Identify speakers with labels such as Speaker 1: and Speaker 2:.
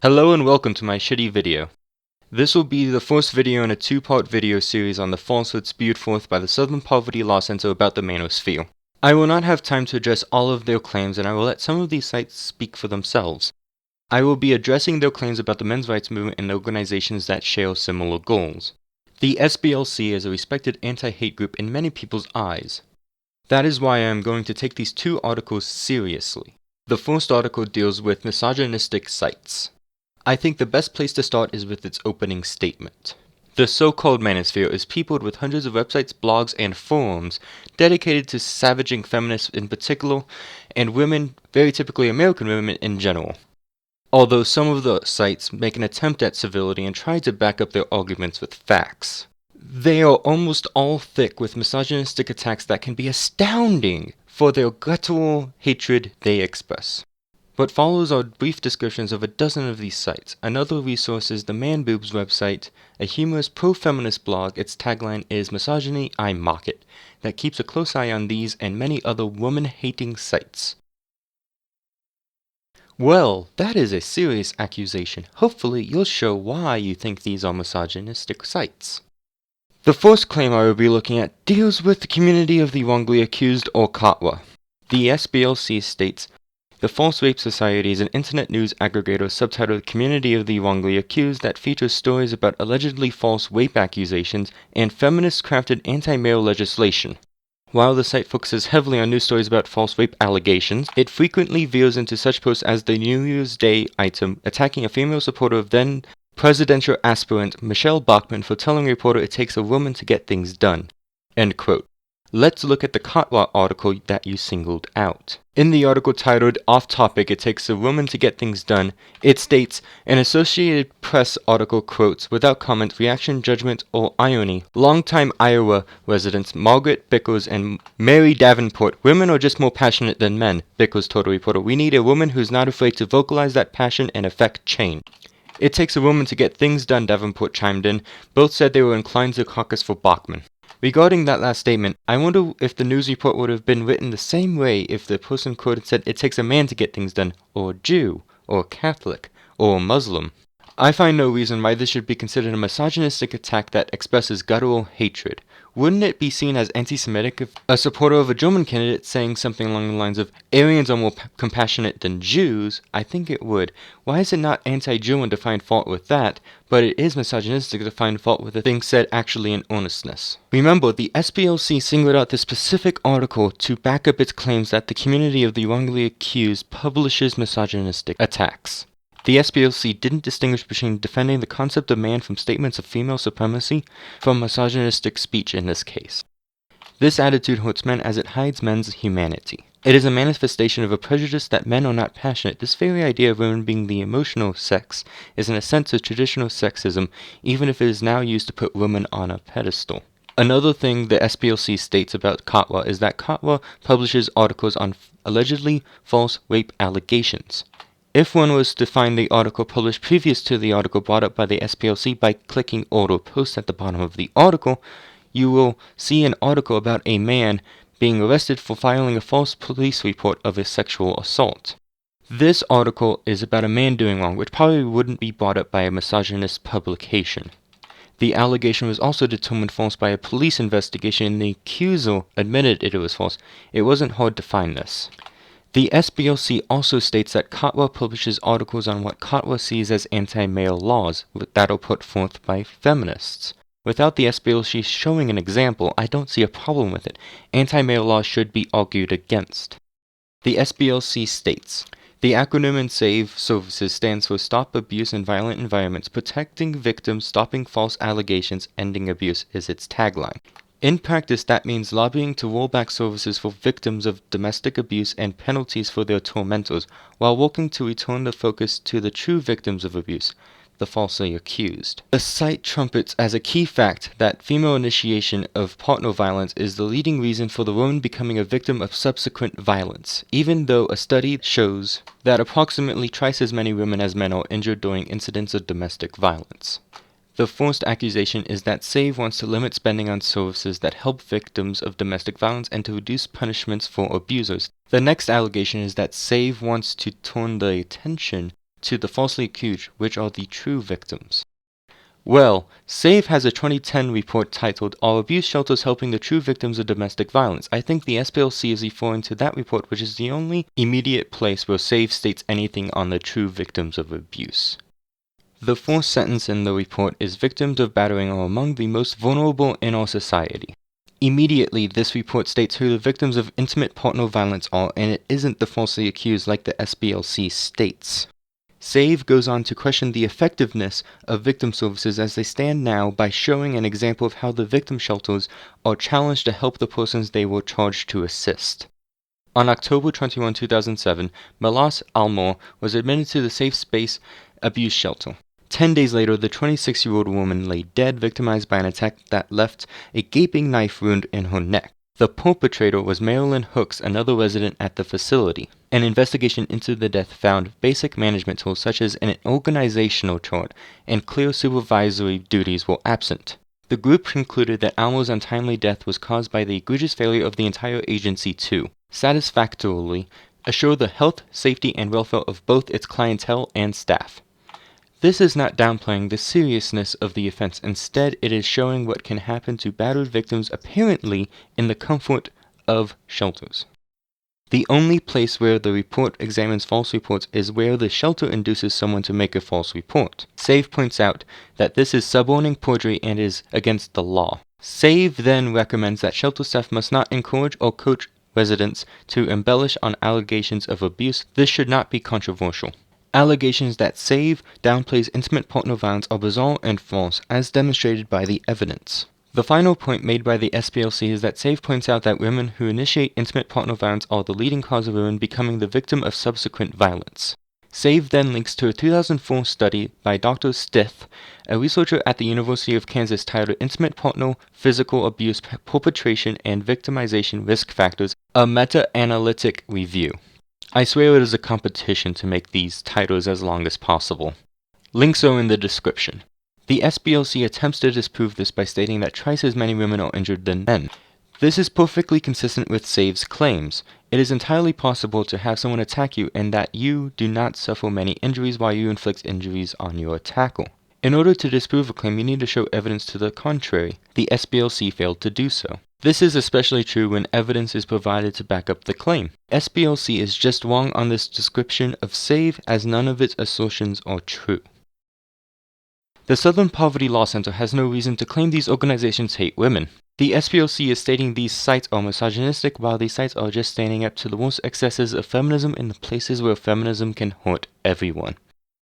Speaker 1: Hello and welcome to my shitty video. This will be the first video in a two-part video series on the falsehoods spewed forth by the Southern Poverty Law Center about the manosphere. I will not have time to address all of their claims, and I will let some of these sites speak for themselves. I will be addressing their claims about the men's rights movement and organizations that share similar goals. The SBLC is a respected anti-hate group in many people's eyes. That is why I am going to take these two articles seriously. The first article deals with misogynistic sites. I think the best place to start is with its opening statement. The so-called manosphere is peopled with hundreds of websites, blogs, and forums dedicated to savaging feminists in particular, and women, very typically American women in general. Although some of the sites make an attempt at civility and try to back up their arguments with facts. They are almost all thick with misogynistic attacks that can be astounding for their guttural hatred they express. What follows are brief descriptions of a dozen of these sites. Another resource is the Manboobz website, a humorous pro-feminist blog. Its tagline is "Misogyny, I mock it," that keeps a close eye on these and many other woman-hating sites. Well, that is a serious accusation. Hopefully you'll show why you think these are misogynistic sites. The first claim I will be looking at deals with the community of the wrongly accused, or Katwa. The SBLC states, "The False Rape Society is an internet news aggregator subtitled Community of the Wrongly Accused that features stories about allegedly false rape accusations and feminist-crafted anti-male legislation. While the site focuses heavily on news stories about false rape allegations, it frequently veers into such posts as the New Year's Day item attacking a female supporter of then presidential aspirant Michelle Bachmann for telling a reporter it takes a woman to get things done." End quote. Let's look at the Katwa article that you singled out. In the article titled "Off Topic, It Takes a Woman to Get Things Done," it states, "An Associated Press article quotes, without comment, reaction, judgment, or irony, longtime Iowa residents Margaret Bickers and Mary Davenport. Women are just more passionate than men," Bickers told a reporter. "We need a woman who's not afraid to vocalize that passion and affect change." "It takes a woman to get things done," Davenport chimed in. Both said they were inclined to caucus for Bachmann. Regarding that last statement, I wonder if the news report would have been written the same way if the person quoted said it takes a man to get things done, or Jew, or Catholic, or Muslim. I find no reason why this should be considered a misogynistic attack that expresses guttural hatred. Wouldn't it be seen as anti-Semitic if a supporter of a German candidate saying something along the lines of "Aryans are more compassionate than Jews"? I think it would. Why is it not anti-Jew to find fault with that, but it is misogynistic to find fault with the thing said actually in earnestness? Remember, the SBLC singled out this specific article to back up its claims that the community of the wrongly accused publishes misogynistic attacks. The SBLC didn't distinguish between defending the concept of man from statements of female supremacy from misogynistic speech in this case. This attitude hurts men as it hides men's humanity. It is a manifestation of a prejudice that men are not passionate. This very idea of women being the emotional sex is an ascent to traditional sexism, even if it is now used to put women on a pedestal. Another thing the SBLC states about Katwa is that Katwa publishes articles on allegedly false rape allegations. If one was to find the article published previous to the article brought up by the SPLC by clicking Order Post at the bottom of the article, you will see an article about a man being arrested for filing a false police report of a sexual assault. This article is about a man doing wrong, which probably wouldn't be brought up by a misogynist publication. The allegation was also determined false by a police investigation, and the accuser admitted it was false. It wasn't hard to find this. The SBLC also states that Katwa publishes articles on what Katwa sees as anti-male laws that are put forth by feminists. Without the SBLC showing an example, I don't see a problem with it. Anti-male laws should be argued against. The SBLC states, "The acronym in SAVE Services stands for Stop Abuse in Violent Environments. Protecting victims, stopping false allegations, ending abuse is its tagline. In practice, that means lobbying to roll back services for victims of domestic abuse and penalties for their tormentors, while working to return the focus to the true victims of abuse, the falsely accused." The site trumpets as a key fact that female initiation of partner violence is the leading reason for the woman becoming a victim of subsequent violence, even though a study shows that approximately twice as many women as men are injured during incidents of domestic violence. The first accusation is that SAVE wants to limit spending on services that help victims of domestic violence and to reduce punishments for abusers. The next allegation is that SAVE wants to turn the attention to the falsely accused, which are the true victims. Well, SAVE has a 2010 report titled Are Abuse Shelters Helping the True Victims of Domestic Violence? I think the SPLC is referring to that report, which is the only immediate place where SAVE states anything on the true victims of abuse. The fourth sentence in the report is victims of battering are among the most vulnerable in our society. Immediately, this report states who the victims of intimate partner violence are, and it isn't the falsely accused like the SPLC states. SAVE goes on to question the effectiveness of victim services as they stand now by showing an example of how the victim shelters are challenged to help the persons they were charged to assist. On October 21, 2007, Melas Almore was admitted to the Safe Space Abuse Shelter. 10 days later, the 26-year-old woman lay dead, victimized by an attack that left a gaping knife wound in her neck. The perpetrator was Marilyn Hooks, another resident at the facility. An investigation into the death found basic management tools such as an organizational chart and clear supervisory duties were absent. The group concluded that Almore's untimely death was caused by the egregious failure of the entire agency to satisfactorily assure the health, safety, and welfare of both its clientele and staff. This is not downplaying the seriousness of the offense. Instead, it is showing what can happen to battered victims apparently in the comfort of shelters. The only place where the report examines false reports is where the shelter induces someone to make a false report. SAVE points out that this is suborning perjury and is against the law. SAVE then recommends that shelter staff must not encourage or coach residents to embellish on allegations of abuse. This should not be controversial. Allegations that SAVE downplays intimate partner violence are bizarre and false, as demonstrated by the evidence. The final point made by the SPLC is that SAVE points out that women who initiate intimate partner violence are the leading cause of women becoming the victim of subsequent violence. SAVE then links to a 2004 study by Dr. Stith, a researcher at the University of Kansas titled Intimate Partner Physical Abuse Perpetration and Victimization Risk Factors, a meta-analytic review. I swear it is a competition to make these titles as long as possible. Links are in the description. The SPLC attempts to disprove this by stating that twice as many women are injured than men. This is perfectly consistent with SAVE's claims. It is entirely possible to have someone attack you and that you do not suffer many injuries while you inflict injuries on your attacker. In order to disprove a claim, you need to show evidence to the contrary. The SPLC failed to do so. This is especially true when evidence is provided to back up the claim. SPLC is just wrong on this description of SAVE as none of its assertions are true. The Southern Poverty Law Center has no reason to claim these organizations hate women. The SPLC is stating these sites are misogynistic, while these sites are just standing up to the worst excesses of feminism in the places where feminism can hurt everyone.